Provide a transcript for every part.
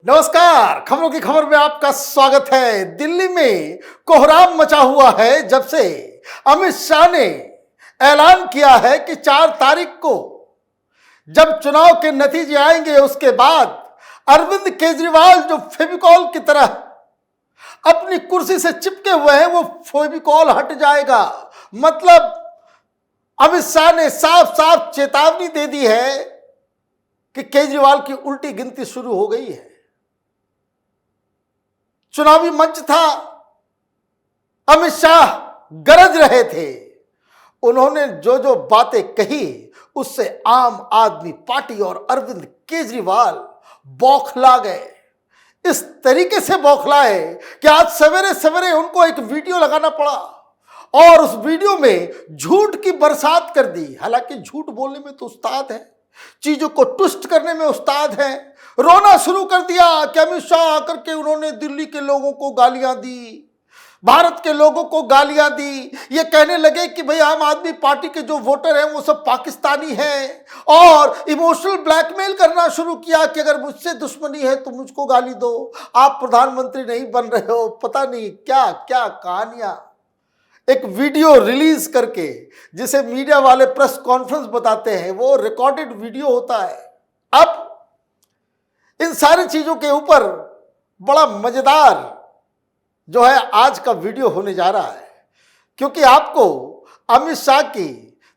नमस्कार, खबरों की खबर में आपका स्वागत है। दिल्ली में कोहराम मचा हुआ है जब से अमित शाह ने ऐलान किया है कि 4 तारीख को जब चुनाव के नतीजे आएंगे उसके बाद अरविंद केजरीवाल जो फेविकॉल की तरह अपनी कुर्सी से चिपके हुए हैं वो फेविकॉल हट जाएगा। मतलब अमित शाह ने साफ साफ चेतावनी दे दी है कि केजरीवाल की उल्टी गिनती शुरू हो गई है। चुनावी मंच था, अमित शाह गरज रहे थे। उन्होंने जो जो बातें कही उससे आम आदमी पार्टी और अरविंद केजरीवाल बौखला गए। इस तरीके से बौखलाए कि आज सवेरे सवेरे उनको एक वीडियो लगाना पड़ा और उस वीडियो में झूठ की बरसात कर दी। हालांकि झूठ बोलने में तो उस्ताद है, चीजों को ट्विस्ट करने में उस्ताद है। रोना शुरू कर दिया कि अमित शाह आकर के उन्होंने दिल्ली के लोगों को गालियां दी, भारत के लोगों को गालियां दी। ये कहने लगे कि भाई आम आदमी पार्टी के जो वोटर हैं वो सब पाकिस्तानी हैं और इमोशनल ब्लैकमेल करना शुरू किया कि अगर मुझसे दुश्मनी है तो मुझको गाली दो, आप प्रधानमंत्री नहीं बन रहे हो। पता नहीं क्या क्या कहानियां। एक वीडियो रिलीज करके जिसे मीडिया वाले प्रेस कॉन्फ्रेंस बताते हैं वो रिकॉर्डेड वीडियो होता है। अब इन सारी चीजों के ऊपर बड़ा मजेदार जो है आज का वीडियो होने जा रहा है, क्योंकि आपको अमित शाह की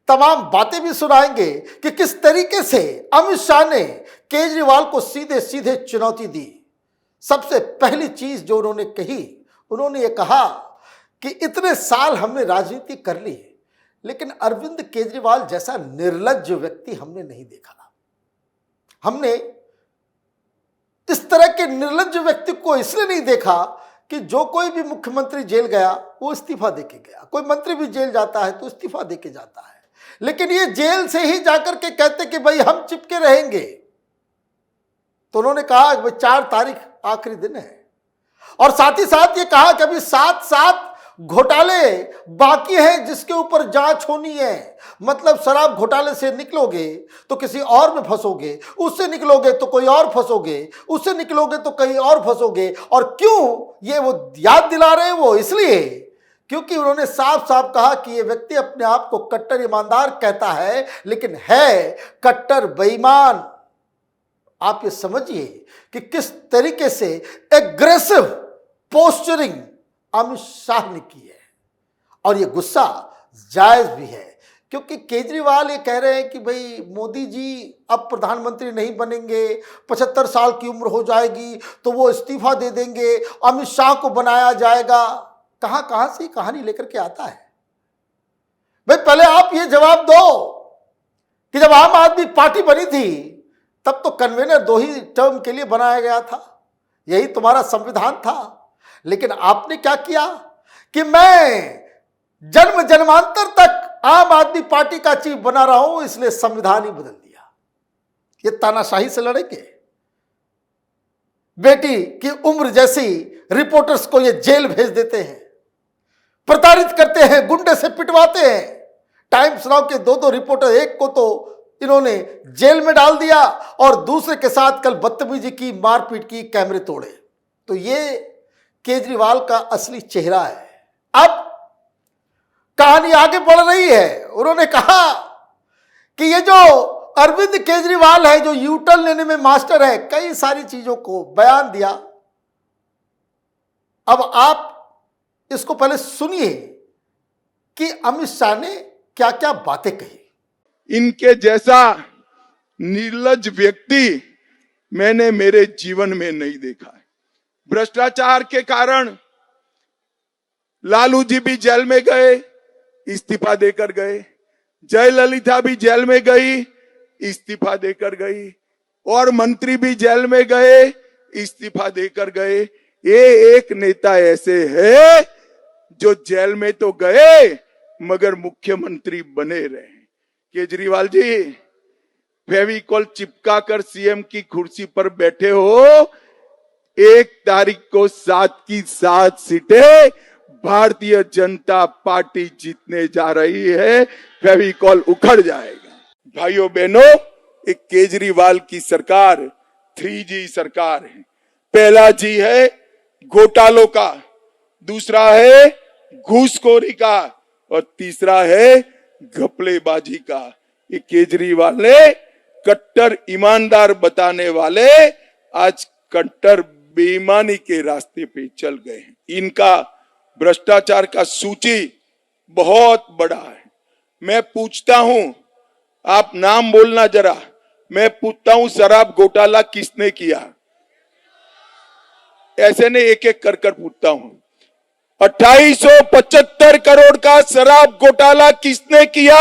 तमाम बातें भी सुनाएंगे कि किस तरीके से अमित शाह ने केजरीवाल को सीधे सीधे चुनौती दी। सबसे पहली चीज जो उन्होंने कही, उन्होंने ये कहा कि इतने साल हमने राजनीति कर ली लेकिन अरविंद केजरीवाल जैसा निर्लज्ज व्यक्ति हमने नहीं देखा। हमने इस तरह के निर्लज्ज व्यक्ति को इसलिए नहीं देखा कि जो कोई भी मुख्यमंत्री जेल गया वो इस्तीफा देके गया, कोई मंत्री भी जेल जाता है तो इस्तीफा देके जाता है, लेकिन ये जेल से ही जाकर के कहते कि भाई हम चिपके रहेंगे। तो उन्होंने कहा कि 4 तारीख आखिरी दिन है और साथ ही साथ ये कहा कि अभी 7 घोटाले बाकी हैं जिसके ऊपर जांच होनी है। मतलब शराब घोटाले से निकलोगे तो किसी और में फंसोगे, उससे निकलोगे तो कोई और फंसोगे, उससे निकलोगे तो कहीं और फंसोगे। और क्यों ये वो याद दिला रहे हैं? वो इसलिए क्योंकि उन्होंने साफ साफ कहा कि ये व्यक्ति अपने आप को कट्टर ईमानदार कहता है लेकिन है कट्टर बेईमान। आप ये समझिए कि किस तरीके से एग्रेसिव पोस्चरिंग अमित शाह ने की है और ये गुस्सा जायज भी है, क्योंकि केजरीवाल ये कह रहे हैं कि भाई मोदी जी अब प्रधानमंत्री नहीं बनेंगे, 75 साल की उम्र हो जाएगी तो वो इस्तीफा दे देंगे, अमित शाह को बनाया जाएगा। कहां से कहानी लेकर के आता है भाई? पहले आप ये जवाब दो कि जब आम आदमी पार्टी बनी थी तब तो कन्वेनर 2 ही टर्म के लिए बनाया गया था, यही तुम्हारा संविधान था। लेकिन आपने क्या किया कि मैं जन्म जन्मांतर तक आम आदमी पार्टी का चीफ बना रहा हूं इसलिए संविधान ही बदल दिया। ये तानाशाही से लड़ेंगे? बेटी की उम्र जैसी रिपोर्टर्स को ये जेल भेज देते हैं, प्रताड़ित करते हैं, गुंडे से पिटवाते हैं। टाइम्स नाउ के 2 रिपोर्टर, एक को तो इन्होंने जेल में डाल दिया और दूसरे के साथ कल बदतमीजी की, मारपीट की, कैमरे तोड़े। तो ये केजरीवाल का असली चेहरा है। अब कहानी आगे बढ़ रही है। उन्होंने कहा कि ये जो अरविंद केजरीवाल है जो यूटर्न लेने में मास्टर है, कई सारी चीजों को बयान दिया। अब आप इसको पहले सुनिए कि अमित शाह ने क्या क्या बातें कही। इनके जैसा निर्लज्ज व्यक्ति मैंने मेरे जीवन में नहीं देखा है। भ्रष्टाचार के कारण लालू जी भी जेल में गए, इस्तीफा देकर गए। जयललिता भी जेल में गई, इस्तीफा देकर गई। और मंत्री भी जेल में गए, इस्तीफा देकर गए। ये एक नेता ऐसे है जो जेल में तो गए मगर मुख्यमंत्री बने रहे। केजरीवाल जी, फेविकॉल चिपका कर सीएम की कुर्सी पर बैठे हो। 1 तारीख को 7 की 7 सीटें भारतीय जनता पार्टी जीतने जा रही है। फेविकॉल उखड़ जाएगा। भाइयों बहनों, एक केजरीवाल की सरकार 3G सरकार है। पहला जी है घोटालों का, दूसरा है घूसखोरी का और तीसरा है घपलेबाजी का। ये केजरीवाल ने कट्टर ईमानदार बताने वाले आज कट्टर बेईमानी के रास्ते पे चल गए हैं। इनका भ्रष्टाचार का सूची बहुत बड़ा है। मैं पूछता हूं, आप नाम बोलना जरा, मैं पूछता हूं शराब घोटाला किसने किया? ऐसे नहीं, एक एक कर कर पूछता हूं। 2875 करोड़ का शराब घोटाला किसने किया?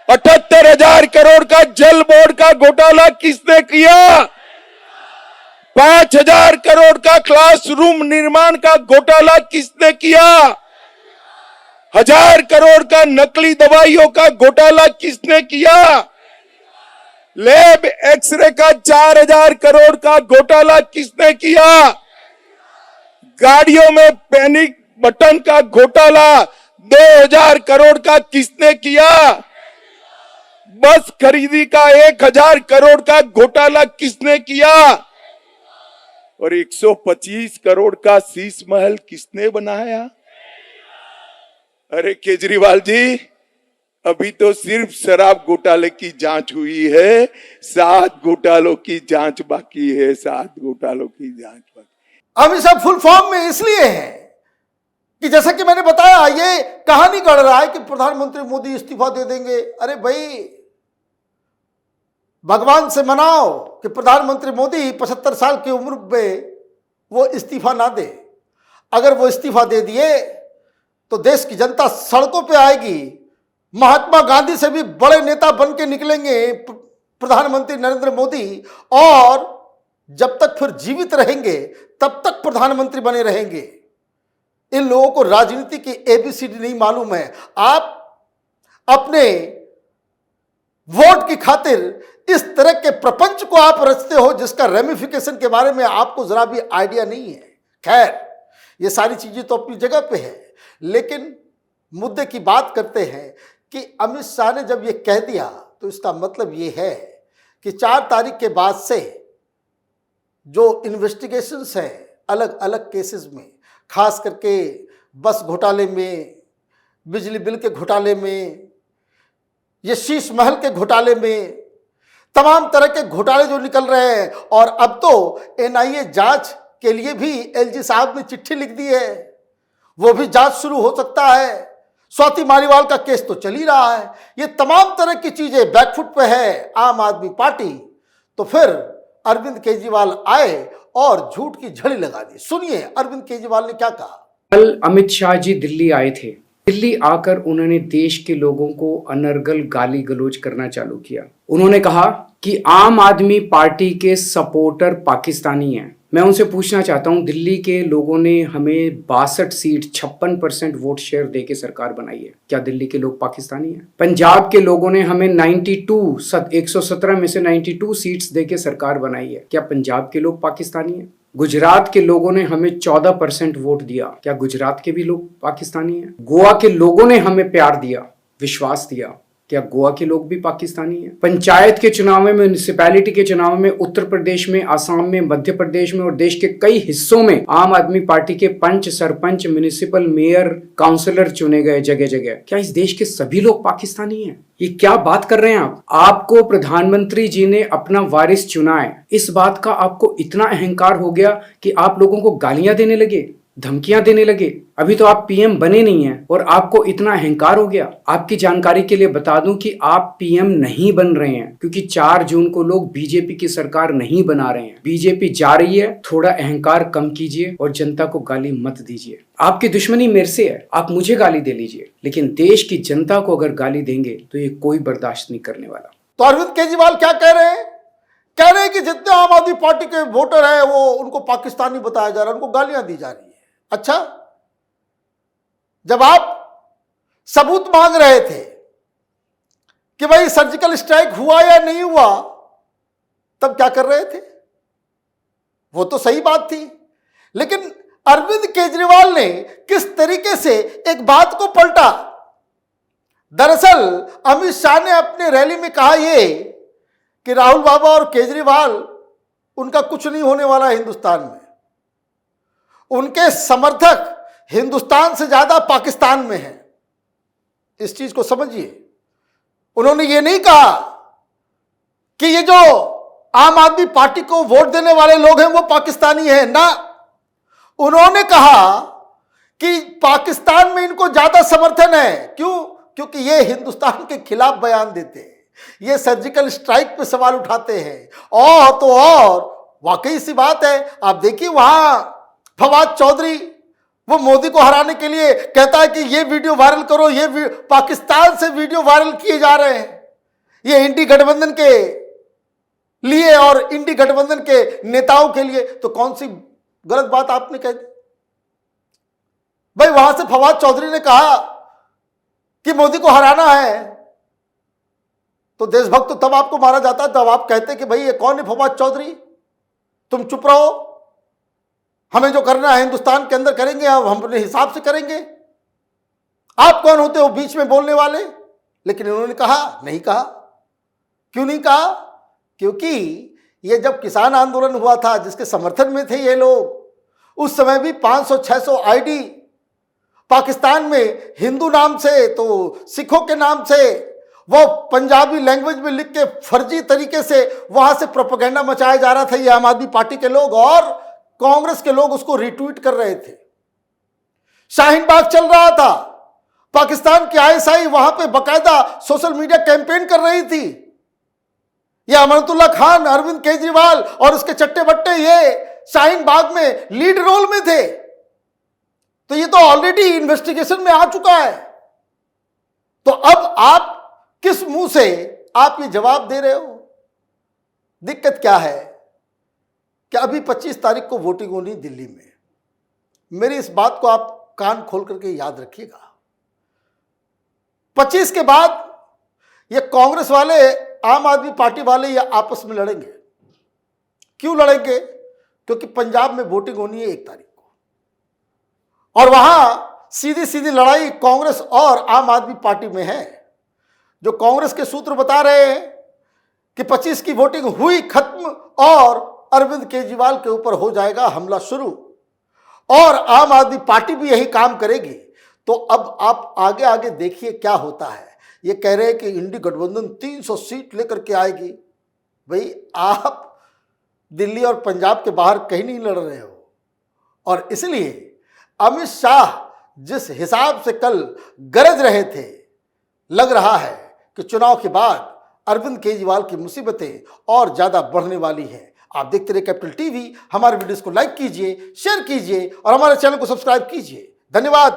78,000 करोड़ का जल बोर्ड का घोटाला किसने किया? 5,000 करोड़ का क्लासरूम निर्माण का घोटाला किसने किया? 1,000 करोड़ का नकली दवाइयों का घोटाला किसने किया? लैब एक्सरे का 4,000 करोड़ का घोटाला किसने किया? गाड़ियों में पैनिक बटन का घोटाला 2,000 करोड़ का किसने किया? बस खरीदी का 1,000 करोड़ का घोटाला किसने किया? और 125 करोड़ का शीश महल किसने बनाया? अरे केजरीवाल जी, अभी तो सिर्फ शराब घोटाले की जांच हुई है, 7 घोटालों की जांच बाकी है, 7 घोटालों की जांच बाकी। अमित शाह फुल फॉर्म में इसलिए है कि जैसा कि मैंने बताया, ये कहानी गढ़ रहा है कि प्रधानमंत्री मोदी इस्तीफा दे देंगे। अरे भाई, भगवान से मनाओ कि प्रधानमंत्री मोदी 75 साल की उम्र में वो इस्तीफा ना दे। अगर वो इस्तीफा दे दिए तो देश की जनता सड़कों पे आएगी। महात्मा गांधी से भी बड़े नेता बन के निकलेंगे प्रधानमंत्री नरेंद्र मोदी, और जब तक फिर जीवित रहेंगे तब तक प्रधानमंत्री बने रहेंगे। इन लोगों को राजनीति की एबीसीडी नहीं मालूम है। आप अपने वोट की खातिर इस तरह के प्रपंच को आप रचते हो जिसका रेमिफिकेशन के बारे में आपको जरा भी आइडिया नहीं है। खैर, ये सारी चीजें तो अपनी जगह पे है, लेकिन मुद्दे की बात करते हैं कि अमित शाह ने जब ये कह दिया तो इसका मतलब ये है कि 4 तारीख के बाद से जो इन्वेस्टिगेशंस हैं अलग अलग केसेस में, खास करके बस घोटाले में, बिजली बिल के घोटाले में, ये शीश महल के घोटाले में, तमाम तरह के घोटाले जो निकल रहे हैं, और अब तो एनआईए जांच के लिए भी एलजी साहब ने चिट्ठी लिख दी है, वो भी जांच शुरू हो सकता है। स्वाति मालीवाल का केस तो चल ही रहा है। ये तमाम तरह की चीजें बैकफुट पे है आम आदमी पार्टी। तो फिर अरविंद केजरीवाल आए और झूठ की झड़ी लगा दी। सुनिए अरविंद केजरीवाल ने क्या कहा। कल अमित शाह जी दिल्ली आए थे। दिल्ली आकर उन्होंने देश के लोगों को अनर्गल गाली गलौज करना चालू किया। उन्होंने कहा कि आम आदमी पार्टी के सपोर्टर पाकिस्तानी हैं। मैं उनसे पूछना चाहता हूं, दिल्ली के लोगों ने हमें 62 सीट 56% वोट शेयर देके सरकार बनाई है, क्या दिल्ली के लोग पाकिस्तानी हैं? पंजाब के लोगों ने हमें 117 में से 92 सीट्स देके सरकार बनाई है, क्या पंजाब के लोग पाकिस्तानी हैं? गुजरात के लोगों ने हमें 14% वोट दिया, क्या गुजरात के भी लोग पाकिस्तानी हैं? गोवा के लोगों ने हमें प्यार दिया, विश्वास दिया, क्या गोवा के लोग भी पाकिस्तानी हैं? पंचायत के चुनाव में, म्युनिसिपैलिटी के चुनाव में उत्तर प्रदेश में, आसाम में, मध्य प्रदेश में और देश के कई हिस्सों में आम आदमी पार्टी के पंच, सरपंच, म्युनिसिपल मेयर, काउंसलर चुने गए जगह जगह। क्या इस देश के सभी लोग पाकिस्तानी हैं? ये क्या बात कर रहे हैं आप? आपको प्रधानमंत्री जी ने अपना वारिस चुना है, इस बात का आपको इतना अहंकार हो गया कि आप लोगों को गालियां देने लगे, धमकियां देने लगे। अभी तो आप पीएम बने नहीं हैं और आपको इतना अहंकार हो गया। आपकी जानकारी के लिए बता दूं कि आप पीएम नहीं बन रहे हैं, क्योंकि 4 जून को लोग बीजेपी की सरकार नहीं बना रहे हैं। बीजेपी जा रही है। थोड़ा अहंकार कम कीजिए और जनता को गाली मत दीजिए। आपकी दुश्मनी मेरे से है, आप मुझे गाली दे लीजिए, लेकिन देश की जनता को अगर गाली देंगे तो ये कोई बर्दाश्त नहीं करने वाला। तो अरविंद केजरीवाल क्या कह रहे हैं? कह रहे हैं कि जितने आम आदमी पार्टी के वोटर हैं वो उनको पाकिस्तानी बताया जा रहा है, उनको गालियां दी जा रही है। अच्छा, जब आप सबूत मांग रहे थे कि भाई सर्जिकल स्ट्राइक हुआ या नहीं हुआ, तब क्या कर रहे थे? वो तो सही बात थी, लेकिन अरविंद केजरीवाल ने किस तरीके से एक बात को पलटा। दरअसल अमित शाह ने अपने रैली में कहा ये कि राहुल बाबा और केजरीवाल उनका कुछ नहीं होने वाला है हिंदुस्तान में। उनके समर्थक हिंदुस्तान से ज्यादा पाकिस्तान में हैं। इस चीज को समझिए। उन्होंने ये नहीं कहा कि ये जो आम आदमी पार्टी को वोट देने वाले लोग हैं वो पाकिस्तानी हैं, ना। उन्होंने कहा कि पाकिस्तान में इनको ज्यादा समर्थन है। क्यों? क्योंकि ये हिंदुस्तान के खिलाफ बयान देते हैं, ये सर्जिकल स्ट्राइक पे सवाल उठाते हैं। और तो और वाकई सी बात है, आप देखिए वहां फवाद चौधरी वो मोदी को हराने के लिए कहता है कि ये वीडियो वायरल करो, ये पाकिस्तान से वीडियो वायरल किए जा रहे हैं, ये इंडी गठबंधन के लिए और इंडी गठबंधन के नेताओं के लिए। तो कौन सी गलत बात आपने कह दी भाई? वहां से फवाद चौधरी ने कहा कि मोदी को हराना है, तो देशभक्त तो तब आपको मारा जाता है, तब आप कहते कि भाई ये कौन है फवाद चौधरी, तुम चुप रहो, हमें जो करना है हिंदुस्तान के अंदर करेंगे, हम अपने हिसाब से करेंगे। आप कौन होते हो बीच में बोलने वाले? लेकिन इन्होंने कहा, नहीं कहा। क्यों नहीं कहा? क्योंकि ये जब किसान आंदोलन हुआ था, जिसके समर्थन में थे ये लोग, उस समय भी 500-600 आईडी पाकिस्तान में हिंदू नाम से तो सिखों के नाम से वो पंजाबी लैंग्वेज में लिख के फर्जी तरीके से वहां से प्रोपेगेंडा मचाया जा रहा था। ये आम आदमी पार्टी के लोग और कांग्रेस के लोग उसको रिट्वीट कर रहे थे। शाहीन बाग चल रहा था, पाकिस्तान की आईएसआई वहां पे बकायदा सोशल मीडिया कैंपेन कर रही थी। ये अमरतुल्ला खान, अरविंद केजरीवाल और उसके चट्टे बट्टे ये शाहीन बाग में लीड रोल में थे। तो ये तो ऑलरेडी इन्वेस्टिगेशन में आ चुका है। तो अब आप किस मुंह से आप ये जवाब दे रहे हो? दिक्कत क्या है कि अभी 25 तारीख को वोटिंग होनी दिल्ली में। मेरी इस बात को आप कान खोल करके याद रखिएगा। 25 के बाद ये कांग्रेस वाले, आम आदमी पार्टी वाले ये आपस में लड़ेंगे। क्यों लड़ेंगे? क्योंकि पंजाब में वोटिंग होनी है 1 तारीख को, और वहां सीधी सीधी लड़ाई कांग्रेस और आम आदमी पार्टी में है। जो कांग्रेस के सूत्र बता रहे हैं कि 25 की वोटिंग हुई खत्म और अरविंद केजरीवाल के ऊपर हो जाएगा हमला शुरू, और आम आदमी पार्टी भी यही काम करेगी। तो अब आप आगे आगे देखिए क्या होता है। ये कह रहे हैं कि इंडी गठबंधन 300 सीट लेकर के आएगी। भाई आप दिल्ली और पंजाब के बाहर कहीं नहीं लड़ रहे हो, और इसलिए अमित शाह जिस हिसाब से कल गरज रहे थे, लग रहा है कि चुनाव के बाद अरविंद केजरीवाल की मुसीबतें और ज्यादा बढ़ने वाली हैं। आप देखते रहे कैपिटल टीवी। हमारे वीडियोस को लाइक कीजिए, शेयर कीजिए और हमारे चैनल को सब्सक्राइब कीजिए। धन्यवाद।